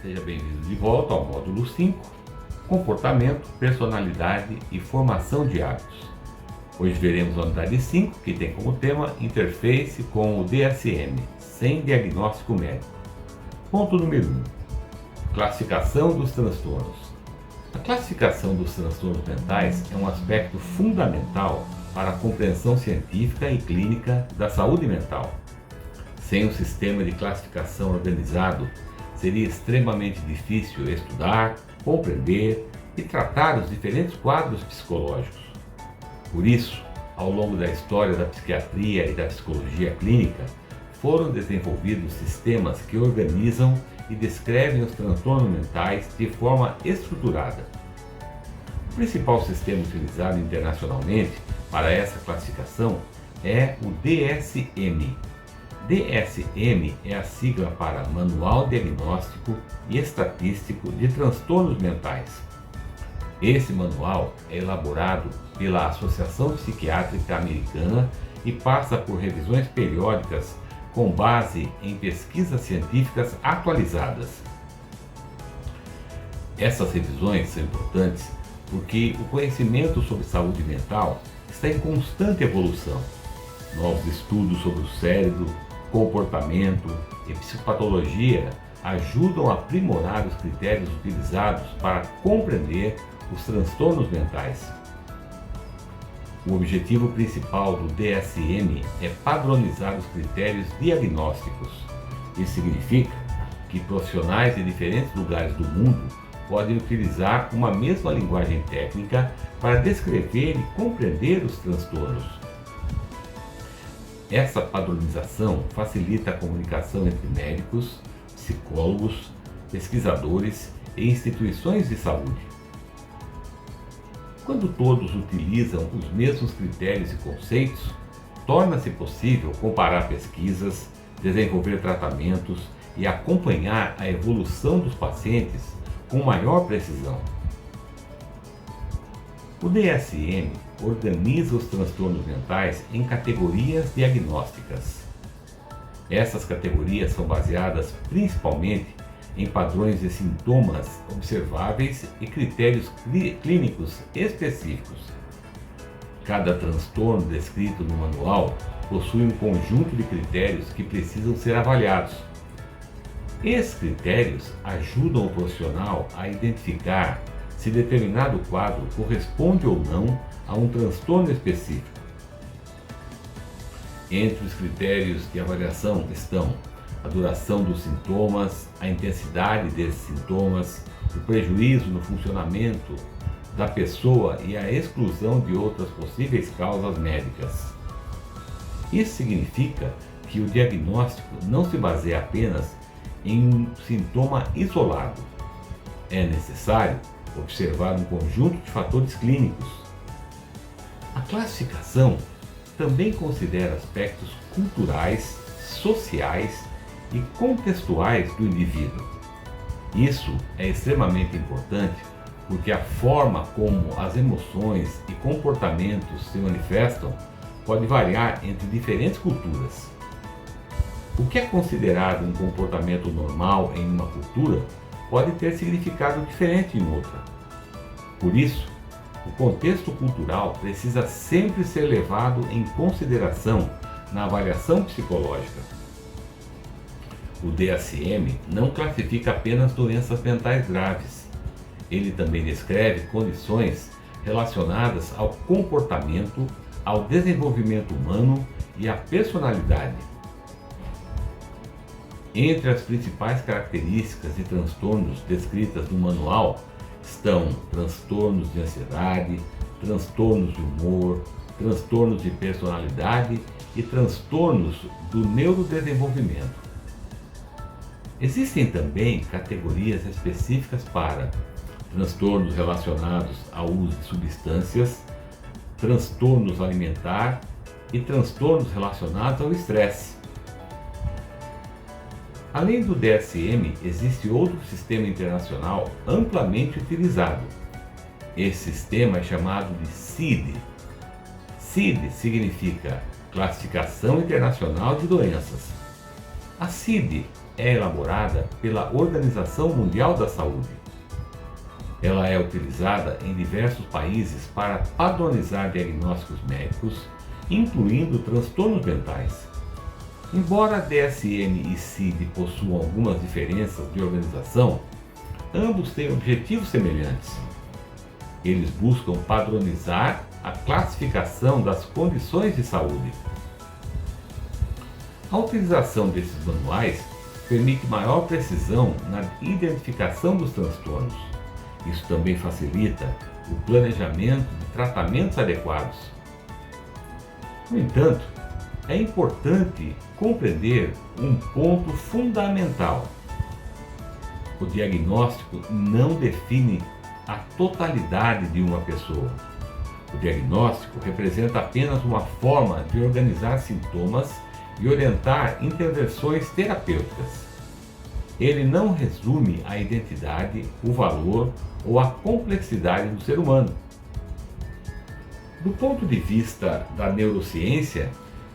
Seja bem-vindo de volta ao módulo 5, Comportamento, Personalidade e Formação de Hábitos. Hoje veremos a unidade 5, que tem como tema Interface com o DSM, sem diagnóstico médico. Ponto número 1. Classificação dos transtornos. A classificação dos transtornos mentais é um aspecto fundamental para a compreensão científica e clínica da saúde mental. Sem um sistema de classificação organizado, seria extremamente difícil estudar, compreender e tratar os diferentes quadros psicológicos. Por isso, ao longo da história da psiquiatria e da psicologia clínica, foram desenvolvidos sistemas que organizam e descrevem os transtornos mentais de forma estruturada. O principal sistema utilizado internacionalmente para essa classificação é o DSM. DSM é a sigla para Manual Diagnóstico e Estatístico de Transtornos Mentais. Esse manual é elaborado pela Associação Psiquiátrica Americana e passa por revisões periódicas com base em pesquisas científicas atualizadas. Essas revisões são importantes porque o conhecimento sobre saúde mental está em constante evolução. Novos estudos sobre o cérebro, comportamento e psicopatologia ajudam a aprimorar os critérios utilizados para compreender os transtornos mentais. O objetivo principal do DSM é padronizar os critérios diagnósticos. Isso significa que profissionais de diferentes lugares do mundo podem utilizar uma mesma linguagem técnica para descrever e compreender os transtornos. Essa padronização facilita a comunicação entre médicos, psicólogos, pesquisadores e instituições de saúde. Quando todos utilizam os mesmos critérios e conceitos, torna-se possível comparar pesquisas, desenvolver tratamentos e acompanhar a evolução dos pacientes com maior precisão. O DSM organiza os transtornos mentais em categorias diagnósticas. Essas categorias são baseadas principalmente em padrões de sintomas observáveis e critérios clínicos específicos. Cada transtorno descrito no manual possui um conjunto de critérios que precisam ser avaliados. Esses critérios ajudam o profissional a identificar se determinado quadro corresponde ou não a um transtorno específico. Entre os critérios de avaliação estão a duração dos sintomas, a intensidade desses sintomas, o prejuízo no funcionamento da pessoa e a exclusão de outras possíveis causas médicas. Isso significa que o diagnóstico não se baseia apenas em um sintoma isolado. É necessário observar um conjunto de fatores clínicos. A classificação também considera aspectos culturais, sociais e contextuais do indivíduo. Isso é extremamente importante porque a forma como as emoções e comportamentos se manifestam pode variar entre diferentes culturas. O que é considerado um comportamento normal em uma cultura pode ter significado diferente em outra. Por isso, o contexto cultural precisa sempre ser levado em consideração na avaliação psicológica. O DSM não classifica apenas doenças mentais graves. Ele também descreve condições relacionadas ao comportamento, ao desenvolvimento humano e à personalidade. Entre as principais características de transtornos descritas no manual estão transtornos de ansiedade, transtornos de humor, transtornos de personalidade e transtornos do neurodesenvolvimento. Existem também categorias específicas para transtornos relacionados ao uso de substâncias, transtornos alimentar e transtornos relacionados ao estresse. Além do DSM, existe outro sistema internacional amplamente utilizado. Esse sistema é chamado de CID. CID significa Classificação Internacional de Doenças. A CID é elaborada pela Organização Mundial da Saúde. Ela é utilizada em diversos países para padronizar diagnósticos médicos, incluindo transtornos mentais. Embora DSM e CID possuam algumas diferenças de organização, ambos têm objetivos semelhantes. Eles buscam padronizar a classificação das condições de saúde. A utilização desses manuais permite maior precisão na identificação dos transtornos. Isso também facilita o planejamento de tratamentos adequados. No entanto, é importante compreender um ponto fundamental. O diagnóstico não define a totalidade de uma pessoa. O diagnóstico representa apenas uma forma de organizar sintomas e orientar intervenções terapêuticas. Ele não resume a identidade, o valor ou a complexidade do ser humano. Do ponto de vista da neurociência,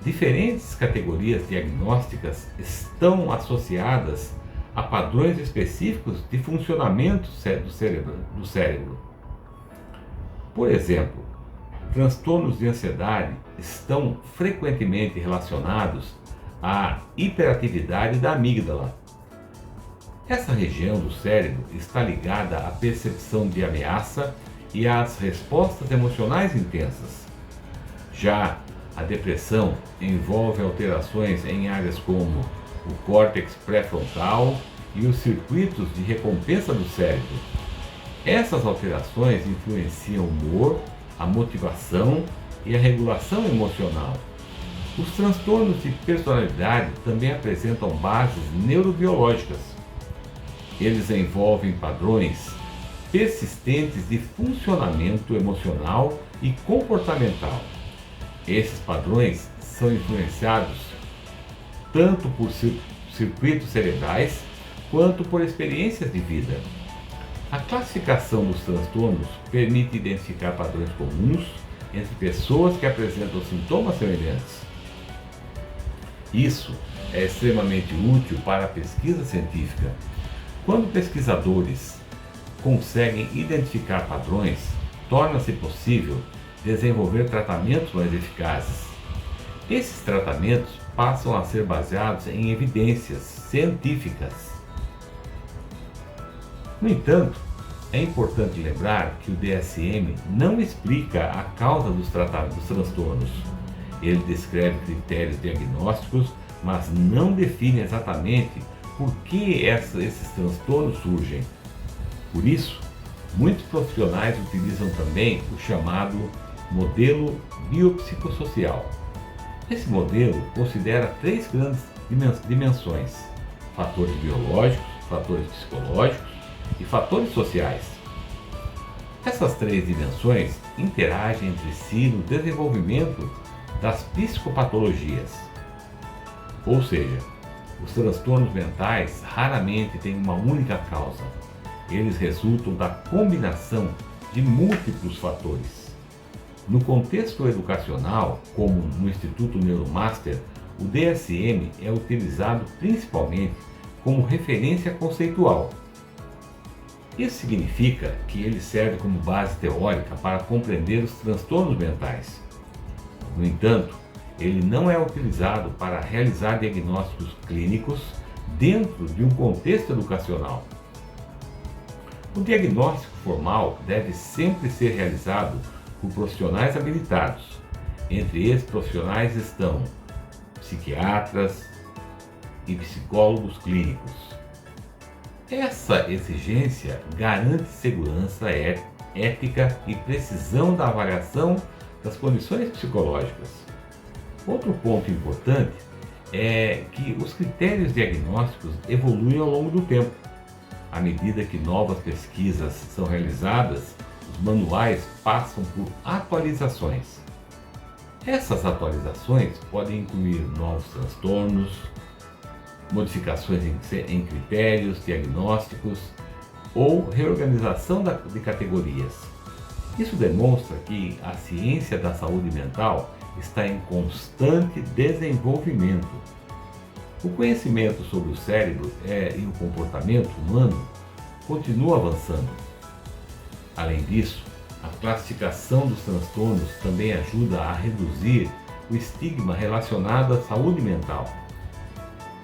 diferentes categorias diagnósticas estão associadas a padrões específicos de funcionamento do cérebro. Por exemplo, transtornos de ansiedade estão frequentemente relacionados à hiperatividade da amígdala. Essa região do cérebro está ligada à percepção de ameaça e às respostas emocionais intensas. Já a depressão envolve alterações em áreas como o córtex pré-frontal e os circuitos de recompensa do cérebro. Essas alterações influenciam o humor, a motivação e a regulação emocional. Os transtornos de personalidade também apresentam bases neurobiológicas. Eles envolvem padrões persistentes de funcionamento emocional e comportamental. Esses padrões são influenciados tanto por circuitos cerebrais quanto por experiências de vida. A classificação dos transtornos permite identificar padrões comuns entre pessoas que apresentam sintomas semelhantes. Isso é extremamente útil para a pesquisa científica. Quando pesquisadores conseguem identificar padrões, torna-se possível desenvolver tratamentos mais eficazes. Esses tratamentos passam a ser baseados em evidências científicas. No entanto, é importante lembrar que o DSM não explica a causa dos transtornos. Ele descreve critérios diagnósticos, mas não define exatamente por que esses transtornos surgem. Por isso, muitos profissionais utilizam também o chamado modelo biopsicossocial. Esse modelo considera três grandes dimensões: fatores biológicos, fatores psicológicos e fatores sociais. Essas três dimensões interagem entre si no desenvolvimento das psicopatologias. Ou seja, os transtornos mentais raramente têm uma única causa. Eles resultam da combinação de múltiplos fatores. No contexto educacional, como no Instituto Neuromaster, o DSM é utilizado principalmente como referência conceitual. Isso significa que ele serve como base teórica para compreender os transtornos mentais. No entanto, ele não é utilizado para realizar diagnósticos clínicos dentro de um contexto educacional. O diagnóstico formal deve sempre ser realizado por profissionais habilitados. Entre esses profissionais estão psiquiatras e psicólogos clínicos. Essa exigência garante segurança ética e precisão da avaliação das condições psicológicas. Outro ponto importante é que os critérios diagnósticos evoluem ao longo do tempo. À medida que novas pesquisas são realizadas, os manuais passam por atualizações. Essas atualizações podem incluir novos transtornos, modificações em critérios diagnósticos ou reorganização de categorias. Isso demonstra que a ciência da saúde mental está em constante desenvolvimento. O conhecimento sobre o cérebro e o comportamento humano continua avançando. Além disso, a classificação dos transtornos também ajuda a reduzir o estigma relacionado à saúde mental.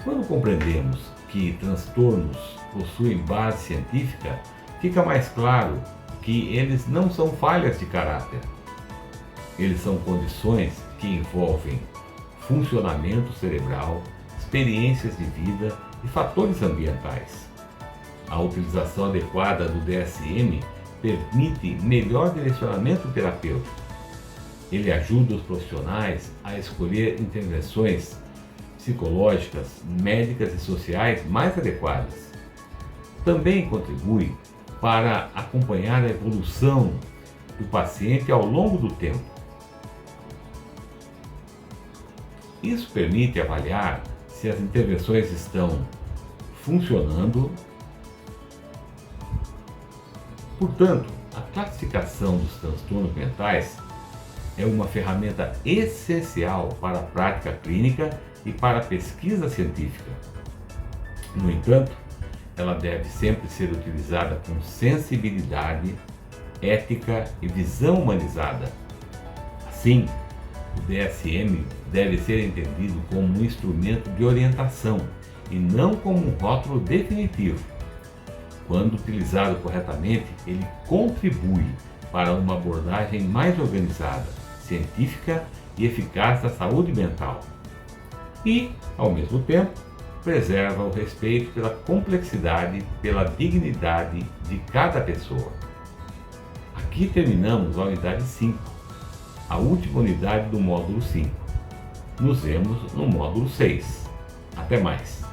Quando compreendemos que transtornos possuem base científica, fica mais claro que eles não são falhas de caráter. Eles são condições que envolvem funcionamento cerebral, experiências de vida e fatores ambientais. A utilização adequada do DSM permite melhor direcionamento terapêutico. Ele ajuda os profissionais a escolher intervenções psicológicas, médicas e sociais mais adequadas. Também contribui para acompanhar a evolução do paciente ao longo do tempo. Isso permite avaliar se as intervenções estão funcionando. Portanto, a classificação dos transtornos mentais é uma ferramenta essencial para a prática clínica e para a pesquisa científica. No entanto, ela deve sempre ser utilizada com sensibilidade, ética e visão humanizada. Assim, o DSM deve ser entendido como um instrumento de orientação e não como um rótulo definitivo. Quando utilizado corretamente, ele contribui para uma abordagem mais organizada, científica e eficaz da saúde mental. E, ao mesmo tempo, preserva o respeito pela complexidade, pela dignidade de cada pessoa. Aqui terminamos a unidade 5, a última unidade do módulo 5. Nos vemos no módulo 6. Até mais!